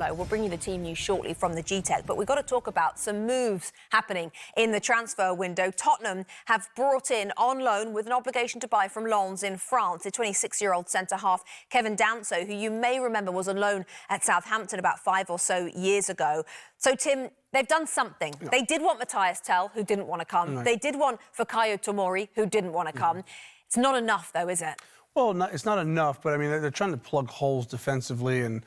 We'll bring you the team news shortly from the G-Tech, but we've got to talk about some moves happening in the transfer window. Tottenham have brought in on loan with an obligation to buy from Lens in France, a 26-year-old centre-half, Kevin Danso, who you may remember was on loan at Southampton about 5 or so years ago. So, Tim, they've done something. Yeah. They did want Matthias Tell, who didn't want to come. No. They did want Fikayo Tomori, who didn't want to come. It's not enough, though, is it? Well, it's not enough, but, I mean, they're trying to plug holes defensively, and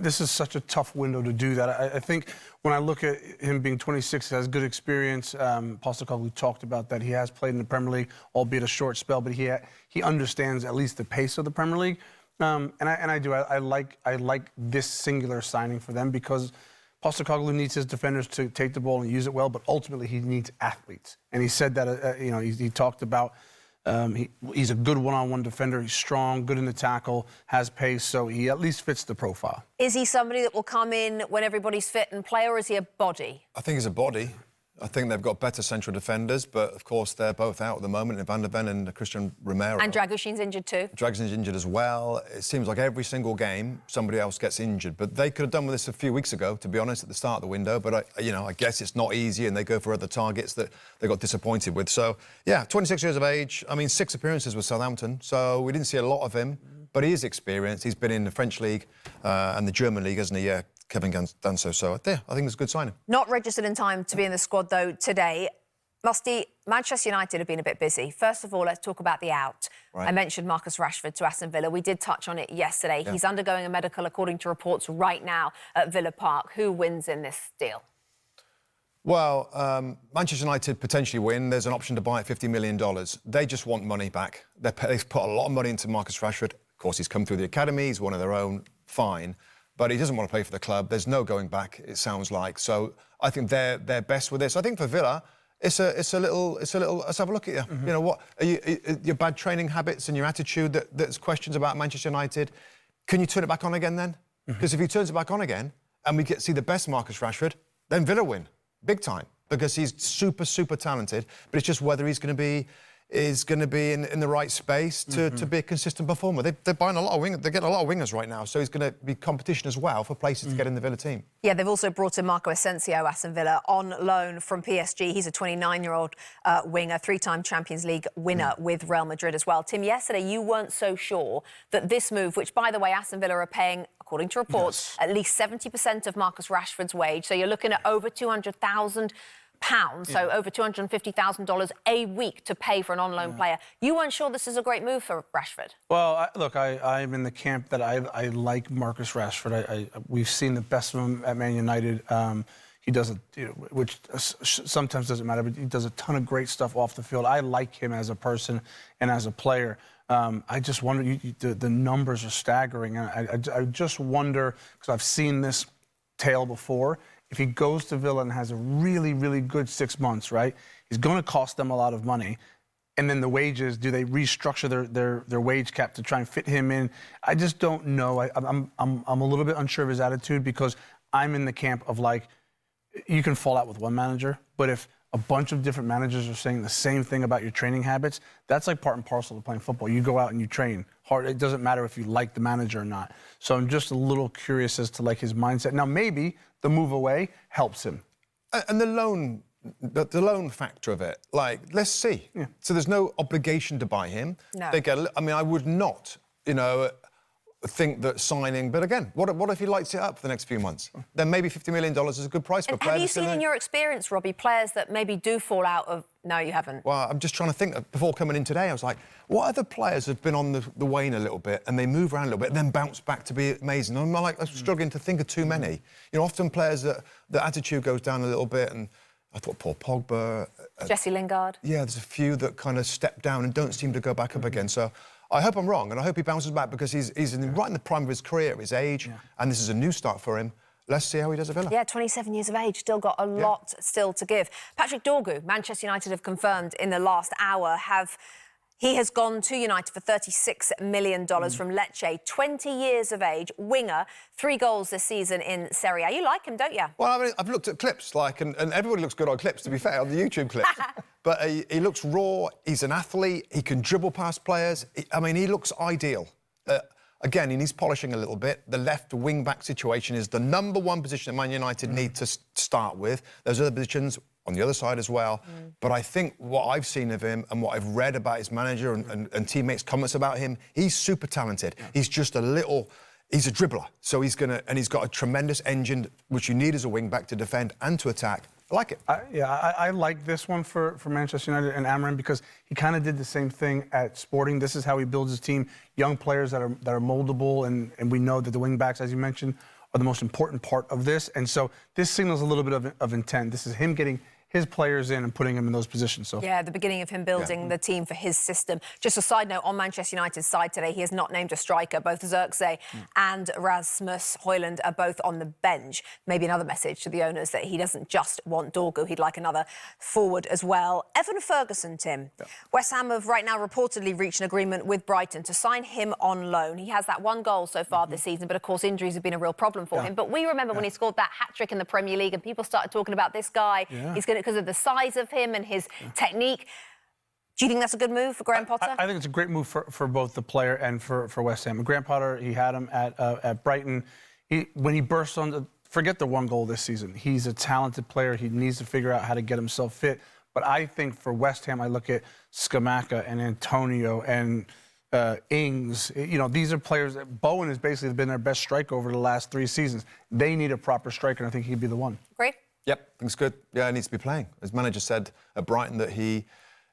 this is such a tough window to do that. I think when I look at him being 26, he has good experience. Postecoglou talked about that. He has played in the Premier League, albeit a short spell, but he understands at least the pace of the Premier League. And I do. I like this singular signing for them because Postecoglou needs his defenders to take the ball and use it well, but ultimately he needs athletes. And he said that, he talked about he's a good one-on-one defender. He's strong, good in the tackle, has pace, so he at least fits the profile. Is he somebody that will come in when everybody's fit and play, or is he a body? I think he's a body. I think they've got better central defenders, but of course they're both out at the moment, in Van der Ven and Christian Romero. And Dragushin's injured too. Dragushin's injured as well. It seems like every single game somebody else gets injured. But they could have done with this a few weeks ago, to be honest, at the start of the window. But I guess it's not easy, and they go for other targets that they got disappointed with. So yeah, 26 years of age. I mean, 6 appearances with Southampton, so we didn't see a lot of him. But he is experienced. He's been in the French league and the German league, hasn't he? Yeah. Kevin Danso, so yeah, I think it's a good signing. Not registered in time to be in the squad, though, today. Mustoe, Manchester United have been a bit busy. First of all, let's talk about the out. Right. I mentioned Marcus Rashford to Aston Villa. We did touch on it yesterday. Yeah. He's undergoing a medical, according to reports, right now at Villa Park. Who wins in this deal? Well, Manchester United potentially win. There's an option to buy at $50 million. They just want money back. They've put a lot of money into Marcus Rashford. Of course, he's come through the academy. He's one of their own. Fine. But he doesn't want to play for the club. There's no going back, it sounds like. So I think they're best with this. I think for Villa, it's a little. Let's have a look at you. Mm-hmm. You know what? Your bad training habits and your attitude. That's questions about Manchester United. Can you turn it back on again then? Because if he turns it back on again and we see the best Marcus Rashford, then Villa win big time because he's super talented. But it's just whether he's going to be in the right space to be a consistent performer. They're buying a lot of wingers. They're getting a lot of wingers right now, so he's going to be competition as well for places to get in the Villa team. Yeah, they've also brought in Marco Asensio, Aston Villa, on loan from PSG. He's a 29-year-old winger, 3-time Champions League winner with Real Madrid as well. Tim, yesterday you weren't so sure that this move, which, by the way, Aston Villa are paying, according to reports, at least 70% of Marcus Rashford's wage. So you're looking at over £200,000. So over $250,000 a week to pay for an on-loan player. You weren't sure this is a great move for Rashford? Well, look, I'm in the camp that I like Marcus Rashford. We've seen the best of him at Man United. He does which sometimes doesn't matter, but he does a ton of great stuff off the field. I like him as a person and as a player. I just wonder, the numbers are staggering. I just wonder, because I've seen this tale before, if he goes to Villa and has a really good 6 months, right, he's going to cost them a lot of money. And then the wages, do they restructure their wage cap to try and fit him in? I just don't know. I'm a little bit unsure of his attitude because I'm in the camp of, like, you can fall out with one manager, but if a bunch of different managers are saying the same thing about your training habits, that's like part and parcel of playing football. You go out and you train hard. It doesn't matter if you like the manager or not. So I'm just a little curious as to, like, his mindset. Now, maybe the move away helps him. And the loan factor of it, like, let's see. Yeah. So there's no obligation to buy him. No. I mean, I would not, think that signing... But again, what if he lights it up for the next few months? Then maybe $50 million is a good price for players. Have you seen in your experience, Robbie, players that maybe do fall out of... No, you haven't. Well, I'm just trying to think. Before coming in today, I was like, what other players have been on the wane a little bit and they move around a little bit and then bounce back to be amazing? I'm struggling to think of too many. Often players that the attitude goes down a little bit, and I thought Paul Pogba... Jesse Lingard. Yeah, there's a few that kind of step down and don't seem to go back up again. So I hope I'm wrong, and I hope he bounces back because he's right in the prime of his career at his age, and this is a new start for him. Let's see how he does at Villa. Yeah, 27 years of age, still got a lot still to give. Patrick Dorgu, Manchester United have confirmed in the last hour, he has gone to United for $36 million from Lecce. 20 years of age, winger, 3 goals this season in Serie A. You like him, don't you? Well, I mean, I've looked at clips, and everybody looks good on clips, to be fair, on the YouTube clips. But he looks raw, he's an athlete, he can dribble past players. He looks ideal. Again, he needs polishing a little bit. The left wing-back situation is the #1 position that Man United need to start with. There's other positions on the other side as well. But I think what I've seen of him and what I've read about his manager and teammates' comments about him, he's super talented. He's just he's a dribbler. So he's got a tremendous engine, which you need as a wing-back to defend and to attack. I like it. I like this one for Manchester United and Amorim because he kind of did the same thing at Sporting. This is how he builds his team. Young players that are moldable, and we know that the wing backs, as you mentioned, are the most important part of this. And so this signals a little bit of intent. This is him getting his players in and putting them in those positions. So yeah, the beginning of him building the team for his system. Just a side note, on Manchester United's side today, he has not named a striker. Both Xerxes and Rasmus Højlund are both on the bench. Maybe another message to the owners that he doesn't just want Dorgu, he'd like another forward as well. Evan Ferguson, Tim. West Ham have right now reportedly reached an agreement with Brighton to sign him on loan. He has that 1 goal so far this season, but of course injuries have been a real problem for him. But we remember when he scored that hat-trick in the Premier League and people started talking about this guy. He's going to, because of the size of him and his technique. Do you think that's a good move for Graham Potter? I think it's a great move for both the player and for West Ham. Graham Potter, he had him at Brighton. When he burst on forget the 1 goal this season. He's a talented player. He needs to figure out how to get himself fit. But I think for West Ham, I look at Scamacca and Antonio and Ings. You know, these are players that Bowen has basically been their best striker over the last 3 seasons. They need a proper striker, and I think he'd be the one. Great. Yep, things good. Yeah, he needs to be playing. His manager said at Brighton that he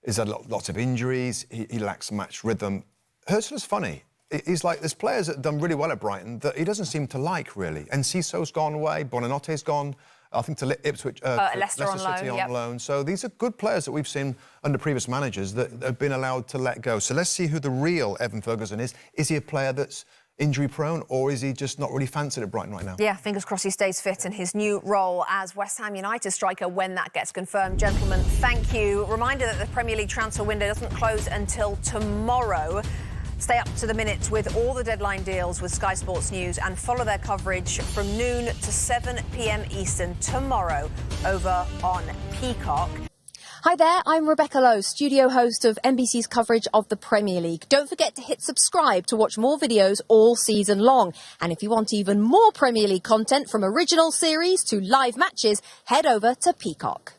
has had lots of injuries. He lacks match rhythm. Hurst's funny. He's like, there's players that have done really well at Brighton that he doesn't seem to like, really. Enciso's gone away. Bonanote's gone, I think, to Ipswich, Leicester on City loan, on loan. So these are good players that we've seen under previous managers that have been allowed to let go. So let's see who the real Evan Ferguson is. Is he a player that's injury-prone, or is he just not really fancied at Brighton right now? Yeah, fingers crossed he stays fit in his new role as West Ham United striker when that gets confirmed. Gentlemen, thank you. Reminder that the Premier League transfer window doesn't close until tomorrow. Stay up to the minute with all the deadline deals with Sky Sports News and follow their coverage from noon to 7 p.m. Eastern tomorrow over on Peacock. Hi there, I'm Rebecca Lowe, studio host of NBC's coverage of the Premier League. Don't forget to hit subscribe to watch more videos all season long. And if you want even more Premier League content, from original series to live matches, head over to Peacock.